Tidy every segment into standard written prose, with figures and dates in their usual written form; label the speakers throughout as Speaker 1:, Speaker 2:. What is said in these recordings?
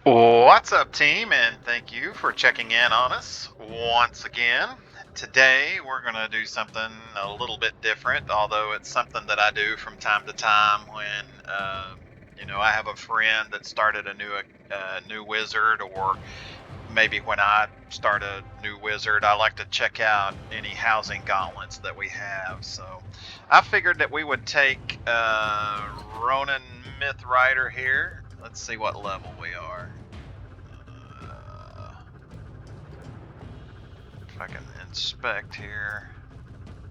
Speaker 1: What's up, team, and thank you for checking in on us once again. Today, we're going to do something a little bit different, although it's something that I do from time to time when, I have a friend that started a new wizard, or maybe when I start a new wizard, I like to check out any housing gauntlets that we have. So I figured that we would take Ronan Myth Rider here. Let's see what level we are. If I can inspect here.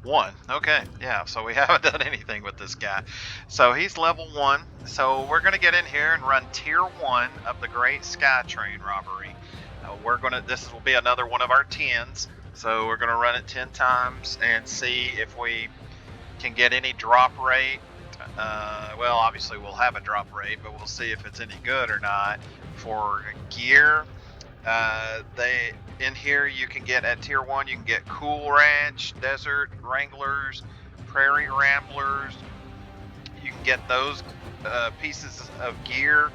Speaker 1: 1. Okay, yeah, so we haven't done anything with this guy. So he's level 1. So we're going to get in here and run tier 1 of the Great Sky Train Robbery. This will be another one of our 10s. So we're going to run it 10 times and see if we can get any drop rate. Well, obviously we'll have a drop rate, but we'll see if it's any good or not. For gear, in here you can get at tier 1, you can get Cool Ranch, Desert Wranglers, Prairie Ramblers. You can get those pieces of gear.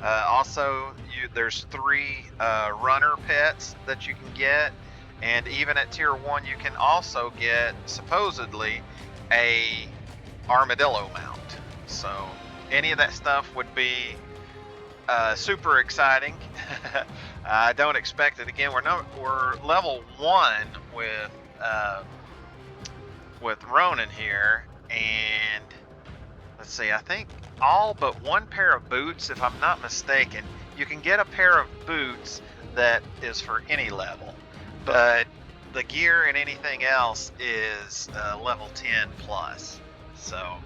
Speaker 1: Also, there's 3 runner pets that you can get, and even at tier 1 you can also get supposedly a armadillo mount. So any of that stuff would be super exciting. I don't expect it. Again, we're level 1 with Ronan here, and let's see. I think all but 1 pair of boots, if I'm not mistaken. You can get a pair of boots that is for any level, but the gear and anything else is level 10 plus. So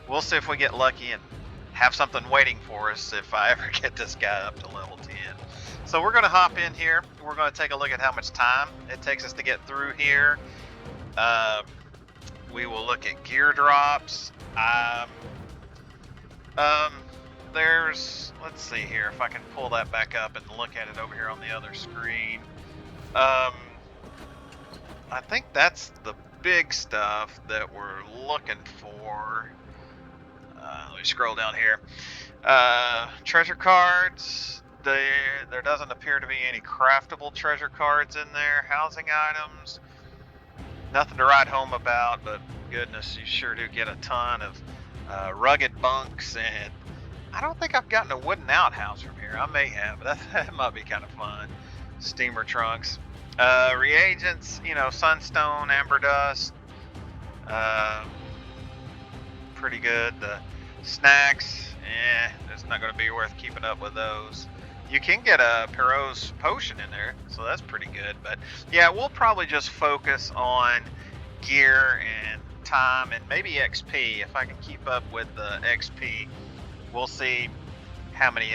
Speaker 1: we'll see if we get lucky and have something waiting for us if I ever get this guy up to level 10. So we're going to hop in here. We're going to take a look at how much time it takes us to get through here. We will look at gear drops. Let's see here if I can pull that back up and look at it over here on the other screen. I think that's the big stuff that we're looking for. Let me scroll down here. Treasure cards. There doesn't appear to be any craftable treasure cards in there. Housing items. Nothing to write home about, but goodness, you sure do get a ton of rugged bunks, and I don't think I've gotten a wooden outhouse from here. I may have, but that might be kind of fun. Steamer trunks. Reagents, sunstone, amber dust. Pretty good. The snacks, it's not going to be worth keeping up with those. You can get a Perot's potion in there, so that's pretty good. But yeah, we'll probably just focus on gear and time and maybe XP. If I can keep up with the XP, we'll see how many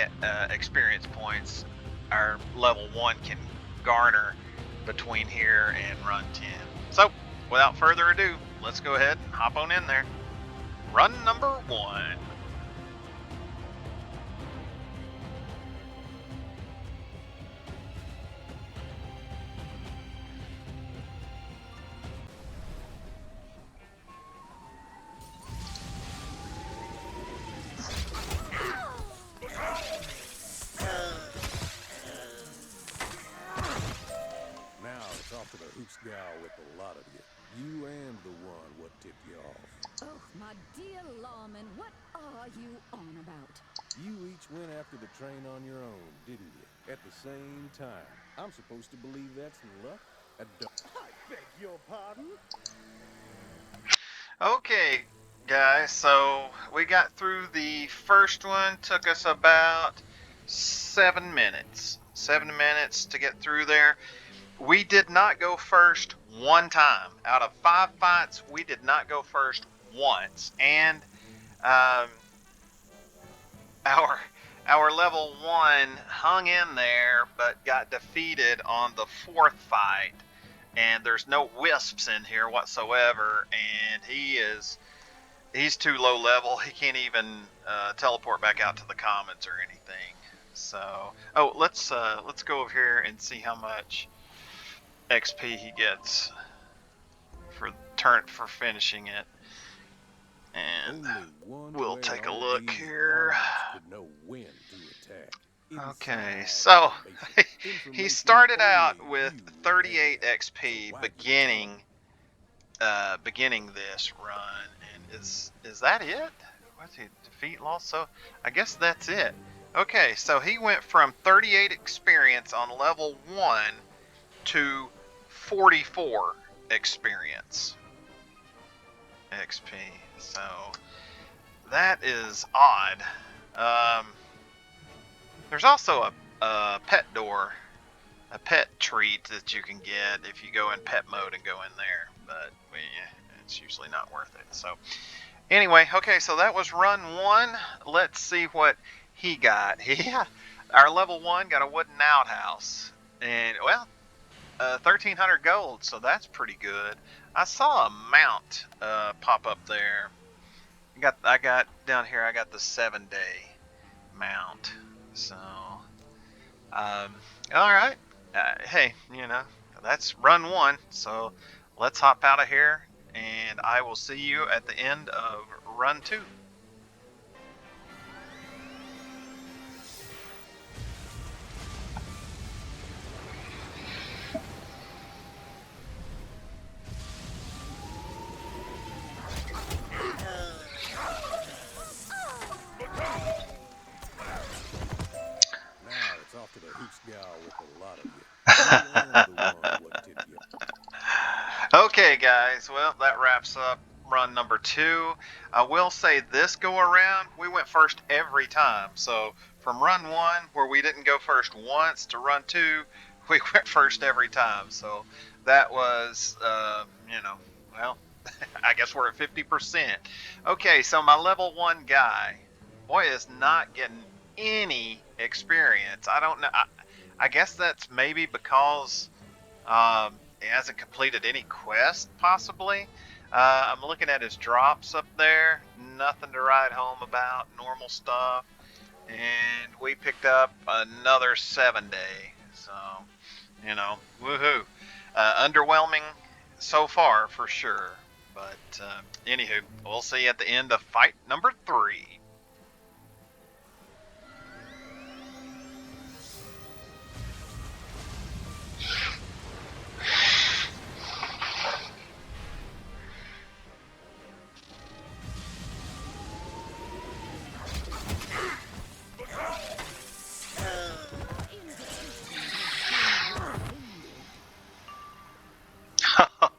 Speaker 1: experience points our level 1 can garner between here and run 10. So without further ado, let's go ahead and hop on in there. Run number 1.
Speaker 2: Now it's off to the hoops gal with a lot of you. You and the one what tipped you off.
Speaker 3: Oh, my dear lawman, what are you on about?
Speaker 2: You each went after the train on your own, didn't you? At the same time. I'm supposed to believe that's luck? I beg your pardon?
Speaker 1: Okay, guys, so we got through the first one. Took us about 7 minutes. 7 minutes to get through there. We did not go first one time. Out of 5 fights, we did not go first once. And our level 1 hung in there, but got defeated on the 4th fight. And there's no wisps in here whatsoever, and he's too low level. He can't even teleport back out to the commons or anything. So, let's go over here and see how much XP he gets for finishing it. And we'll take a look here.
Speaker 2: Could know when to attack.
Speaker 1: Okay,
Speaker 2: inside
Speaker 1: so
Speaker 2: information.
Speaker 1: he
Speaker 2: Information
Speaker 1: started out
Speaker 2: only
Speaker 1: with
Speaker 2: you
Speaker 1: 38
Speaker 2: have. So
Speaker 1: XP
Speaker 2: why keep it coming?
Speaker 1: beginning this run, and is that it? What's he defeat loss? So I guess that's it. Okay, so he went from 38 experience on level 1 to 44 experience XP. So that is odd. There's also a pet door, a pet treat that you can get if you go in pet mode and go in there, but it's usually not worth it. So anyway, okay, so that was run 1. Let's see what he got. Our level 1 got a wooden outhouse, and well, 1,300 gold, so that's pretty good. I saw a mount pop up there. I got down here. I got the 7-day mount. So, all right. Hey, that's run 1. So let's hop out of here, and I will see you at the end of run 2.
Speaker 2: Now it's off to the hoots gal with a lot of you. You and the one what did you.
Speaker 1: Okay, guys. Well, that wraps up run number 2. I will say this go around, we went first every time. So from run 1, where we didn't go first once, to run 2, we went first every time. So that was, well, I guess we're at 50%. Okay, so my level 1 guy, boy, is not getting any experience. I don't know. I guess that's maybe because he hasn't completed any quest, possibly. I'm looking at his drops up there. Nothing to write home about. Normal stuff. And we picked up another 7-day. So, woohoo. Underwhelming so far, for sure. But, anywho, we'll see you at the end of fight number 3.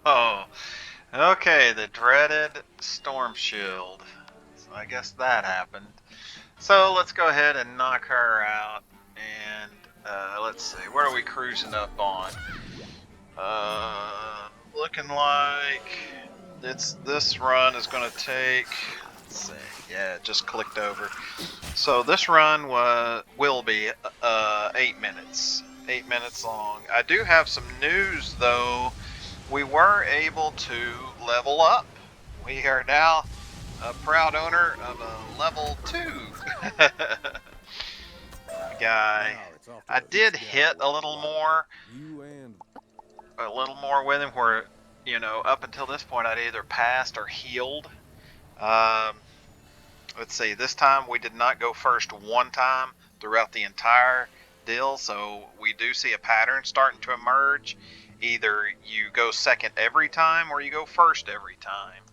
Speaker 1: Oh, okay, the dreaded storm shield. So I guess that happened. So let's go ahead and knock her out. And let's see, where are we cruising up on? Looking like this run is going to take. Let's see, yeah, it just clicked over. So this run will be 8 minutes. 8 minutes long. I do have some news though. We were able to level up. We are now a proud owner of a level 2 guy.
Speaker 2: Now it's off to
Speaker 1: I
Speaker 2: the hoots
Speaker 1: did
Speaker 2: gal
Speaker 1: hit
Speaker 2: with
Speaker 1: a
Speaker 2: a
Speaker 1: little
Speaker 2: lot of you.
Speaker 1: more,
Speaker 2: You and
Speaker 1: with him where, up until this point I'd either passed or healed. Um, let's see, this time we did not go first one time throughout the entire deal, so we do see a pattern starting to emerge. Either you go second every time or you go first every time.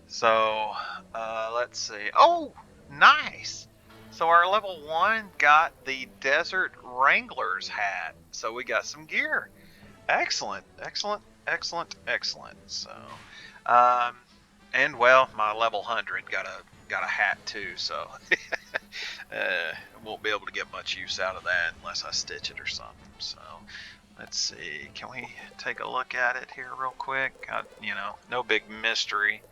Speaker 1: So, let's see. Oh, nice. So our level 1 got the Desert Wrangler's hat. So we got some gear. Excellent, excellent, excellent, excellent. So, um, and well, my level 100 got a hat too. So, won't be able to get much use out of that unless I stitch it or something. So, let's see. Can we take a look at it here real quick? No big mystery.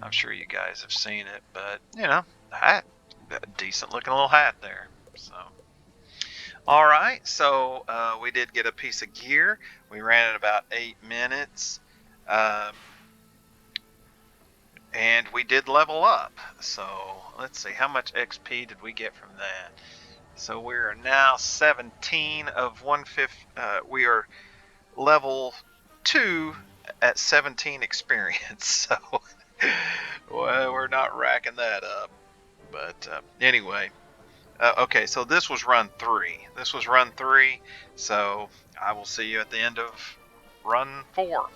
Speaker 1: I'm sure you guys have seen it, but hat, a decent looking little hat there. So, all right. So we did get a piece of gear. We ran it about 8 minutes, and we did level up. So let's see, how much XP did we get from that? So we are now 17 of 150. We are level 2 at 17 experience. So. Well, we're not racking that up. But anyway, Okay, so this was run 3. This was run 3, so I will see you at the end of run 4.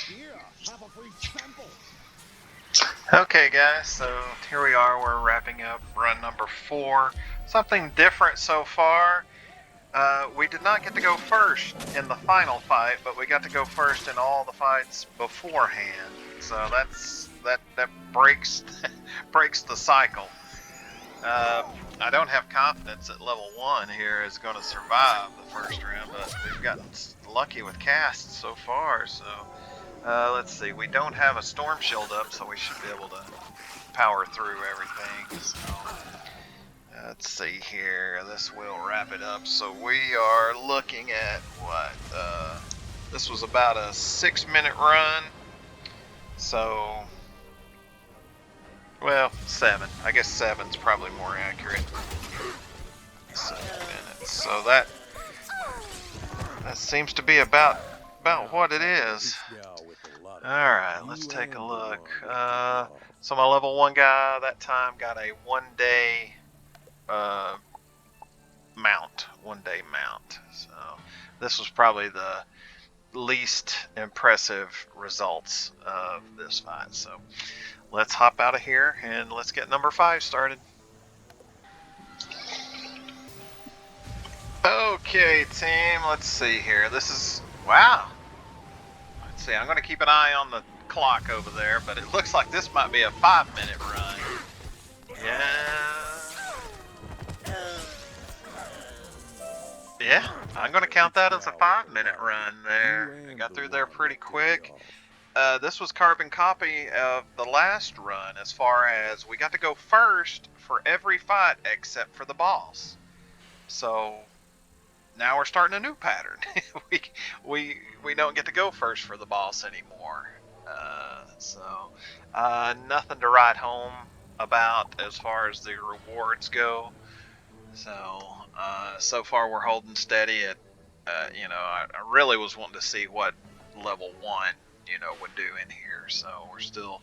Speaker 2: Here, have a free sample.
Speaker 1: Okay guys, so here we are, we're wrapping up run number 4. Something different so far. We did not get to go first in the final fight, but we got to go first in all the fights beforehand. So that breaks breaks the cycle. I don't have confidence that level 1 here is going to survive the first round, but we've gotten lucky with casts so far. So let's see, we don't have a storm shield up, so we should be able to power through everything. So let's see here, this will wrap it up. So we are looking at what, this was about a 6-minute run. So, well, 7. I guess 7's probably more accurate. 7 minutes. So that seems to be about what it is. Alright, let's take a look. So my level 1 guy that time got a 1-day mount. 1-day mount. So this was probably the least impressive results of this fight. So let's hop out of here and let's get number 5 started. Okay, team, let's see here. This is, wow. Let's see, I'm going to keep an eye on the clock over there, but it looks like this might be a 5-minute run. Yeah, I'm going to count that as a 5-minute run there. I got through there pretty quick. This was carbon copy of the last run, as far as we got to go first for every fight except for the boss. So now we're starting a new pattern. we don't get to go first for the boss anymore. Nothing to write home about as far as the rewards go. So far we're holding steady at, I really was wanting to see what level 1, would do in here. So we're still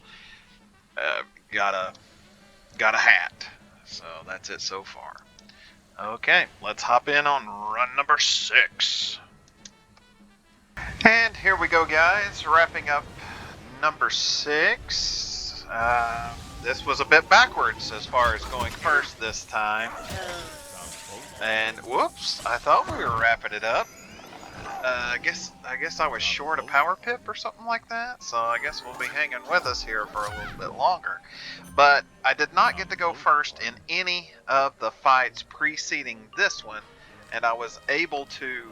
Speaker 1: got a hat. So that's it so far. Okay, let's hop in on run number 6. And here we go, guys, wrapping up number 6. This was a bit backwards as far as going first this time. And whoops, I thought we were wrapping it up. I guess I was short a power pip or something like that, so I guess we'll be hanging with us here for a little bit longer. But I did not get to go first in any of the fights preceding this one, and I was able to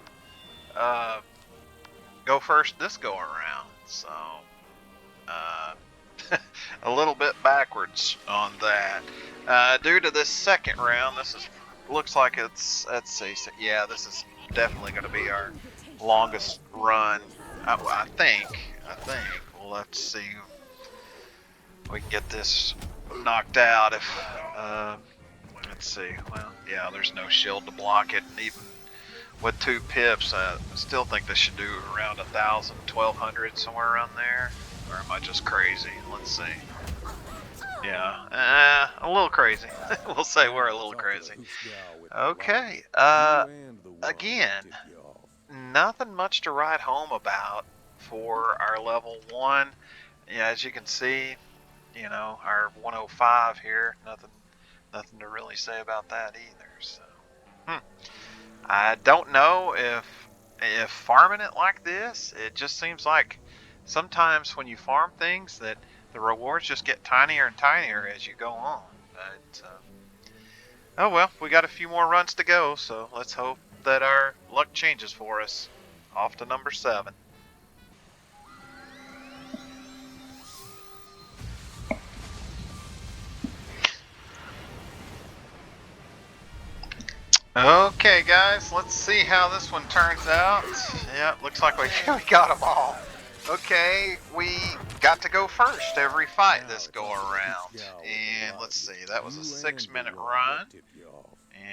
Speaker 1: go first this go around. So a little bit backwards on that. Due to this second round, looks like it's, let's see, so yeah, this is definitely going to be our longest run. I think. We'll have to see if we can get this knocked out. If let's see. Well, yeah, there's no shield to block it, and even with 2 pips, I still think this should do around 1,000, 1,200, somewhere around there. Or am I just crazy? Let's see. Yeah, a little crazy. We'll say we're a little crazy. Okay, again, nothing much to write home about for our level 1. Yeah, as you can see, our 105 here, nothing to really say about that either. So, I don't know if farming it like this, it just seems like sometimes when you farm things that the rewards just get tinier and tinier as you go on. But oh well, we got a few more runs to go, so let's hope that our luck changes for us. Off to number 7. Okay guys, let's see how this one turns out. Yeah, looks like we got them all. Okay, we got to go first every fight this go around. And let's see, that was a 6-minute run.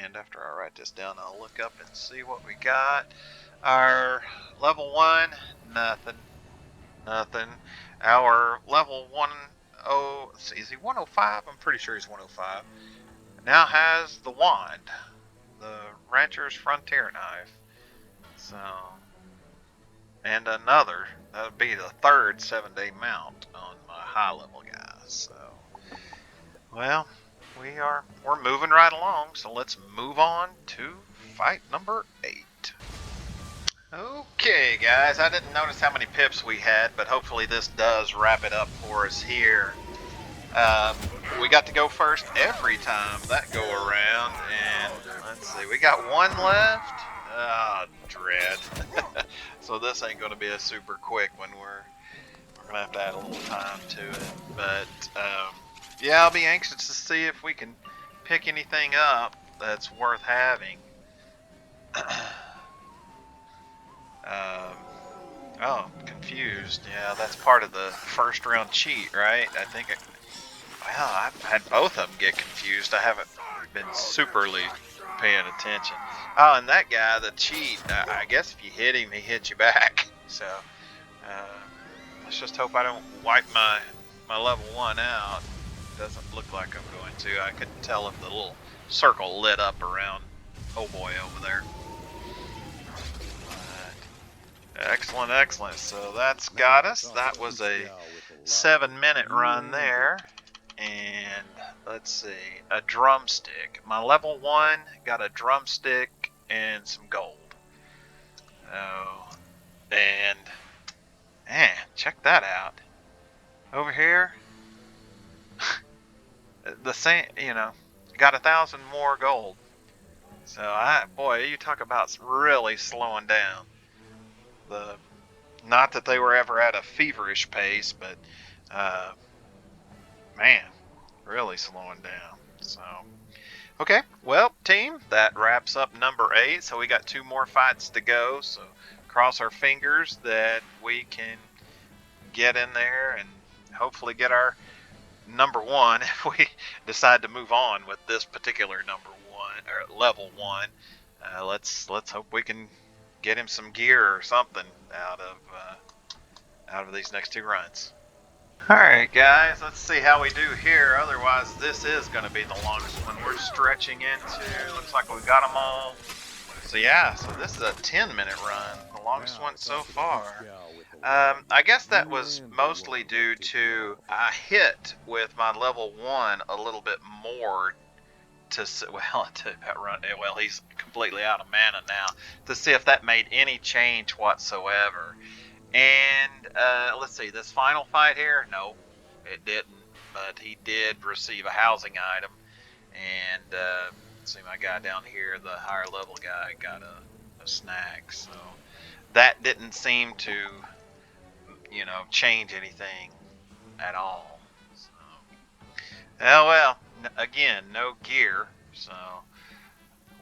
Speaker 1: And after I write this down, I'll look up and see what we got. Our level 1, nothing. Our level 1 is he 105? I'm pretty sure he's 105. Now has the wand, the Rancher's Frontier knife. So, and another, that would be the third 7-day mount on my high level guys. So, well, we're moving right along. So let's move on to fight number 8. Okay, guys, I didn't notice how many pips we had, but hopefully this does wrap it up for us here. We got to go first every time that go around, and let's see, we got one left. Ah, dread. So this ain't going to be a super quick one. We're going to have to add a little time to it, but yeah, I'll be anxious to see if we can pick anything up that's worth having. Oh, confused. Yeah, that's part of the first round cheat, right? I think well, I've had both of them get confused. I haven't been superly paying attention. Oh, and that guy, the cheat, I guess if you hit him, he hits you back. So, let's just hope I don't wipe my level 1 out. Doesn't look like I'm going to. I couldn't tell if the little circle lit up around oh boy over there. Excellent, excellent. So that's got us. That was a 7-minute run there. And let's see, a drumstick. My level 1 got a drumstick and some gold. Oh, and man, check that out. Over here, the same, got 1,000 more gold. So boy, you talk about really slowing down. Not that they were ever at a feverish pace, but man, really slowing down. So, okay, well, team, that wraps up number 8. So we got 2 more fights to go. So cross our fingers that we can get in there and hopefully get our number 1 if we decide to move on with this particular number 1 or level 1. Let's hope we can get him some gear or something out of these next 2 runs. Alright guys, let's see how we do here. Otherwise this is going to be the longest one. We're stretching into, looks like we got them all. So yeah, so this is a 10-minute run, the longest one so far. I guess that was mostly due to I hit with my level 1 a little bit more well, he's completely out of mana now, to see if that made any change whatsoever. And let's see, this final fight here, no, it didn't, but he did receive a housing item. And let's see, my guy down here, the higher level guy, got a snack. So that didn't seem to, change anything at all. So, oh well, again, no gear. So,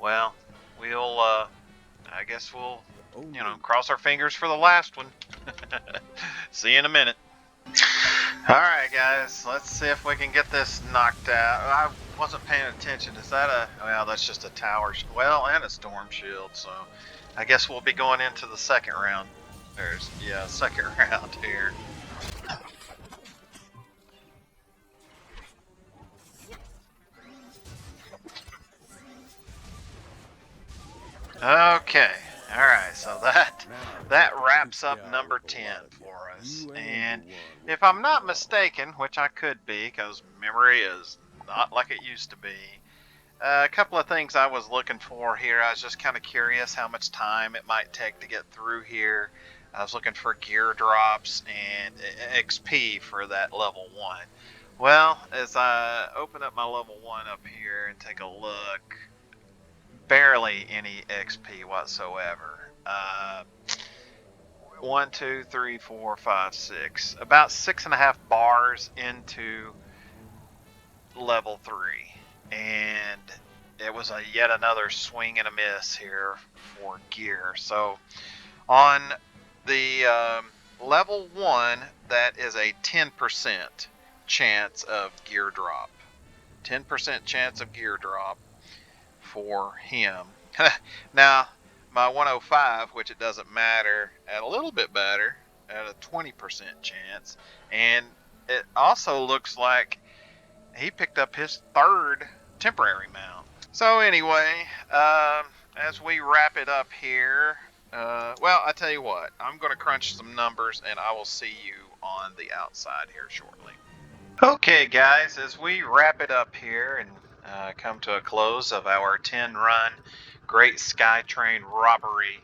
Speaker 1: well, we'll, I guess we'll, cross our fingers for the last one. See you in a minute. Alright guys, let's see if we can get this knocked out. I wasn't paying attention. Is that well, that's just a tower, and a storm shield, so I guess we'll be going into the second round. Second round here. Okay, alright, so that wraps up number 10 for us. And if I'm not mistaken, which I could be, because memory is not like it used to be, a couple of things I was looking for here. I was just kind of curious how much time it might take to get through here. I was looking for gear drops and XP for that level 1. Well, as I open up my level 1 up here and take a look, barely any XP whatsoever. 1, 2, 3, 4, 5, 6. About 6.5 bars into level 3. And it was yet another swing and a miss here for gear. So on the level 1, that is a 10% chance of gear drop. 10% chance of gear drop for him. Now, my 105, which it doesn't matter, at a little bit better, at a 20% chance. And it also looks like he picked up his 3rd temporary mount. So anyway, as we wrap it up here, well, I tell you what, I'm going to crunch some numbers and I will see you on the outside here shortly. Okay, guys, as we wrap it up here and come to a close of our 10-run Great Skytrain Robbery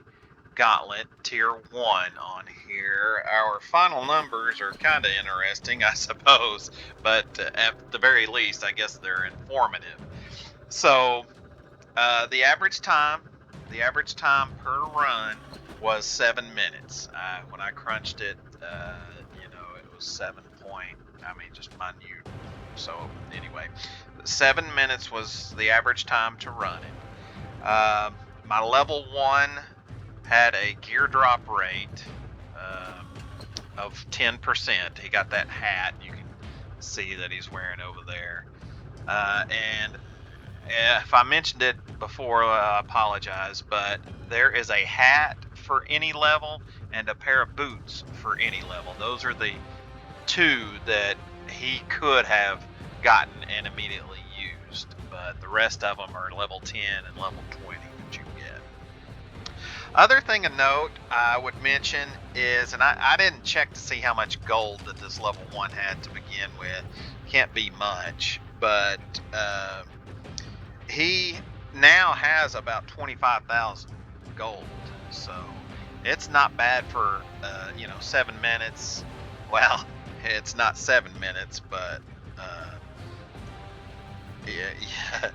Speaker 1: Gauntlet Tier 1 on here, our final numbers are kind of interesting, I suppose, but at the very least, I guess they're informative. So, the average time per run was 7 minutes. When I crunched it, it was 7 point. I mean, just minute. So anyway, 7 minutes was the average time to run it. My level 1 had a gear drop rate of 10%. He got that hat. You can see that he's wearing over there. And if I mentioned it before, I apologize, but there is a hat for any level and a pair of boots for any level. Those are the 2 that he could have gotten and immediately used, but the rest of them are level 10 and level 20 that you get. Other thing of note I would mention is, and I didn't check to see how much gold that this level 1 had to begin with. Can't be much, but he now has about 25,000 gold, so it's not bad for 7 minutes. Well, it's not 7 minutes, but yeah,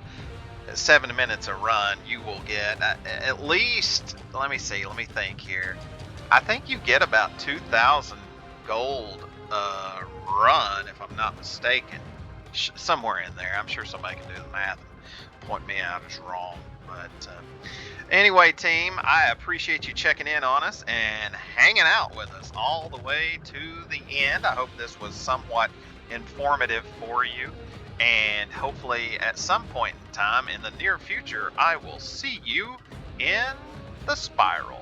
Speaker 1: 7 minutes a run, you will get at least. Let me think here. I think you get about 2,000 gold run, if I'm not mistaken, somewhere in there. I'm sure somebody can do the math and point me out as wrong, but anyway, team, I appreciate you checking in on us and hanging out with us all the way to the end. I hope this was somewhat informative for you, and hopefully at some point in time in the near future, I will see you in the spiral.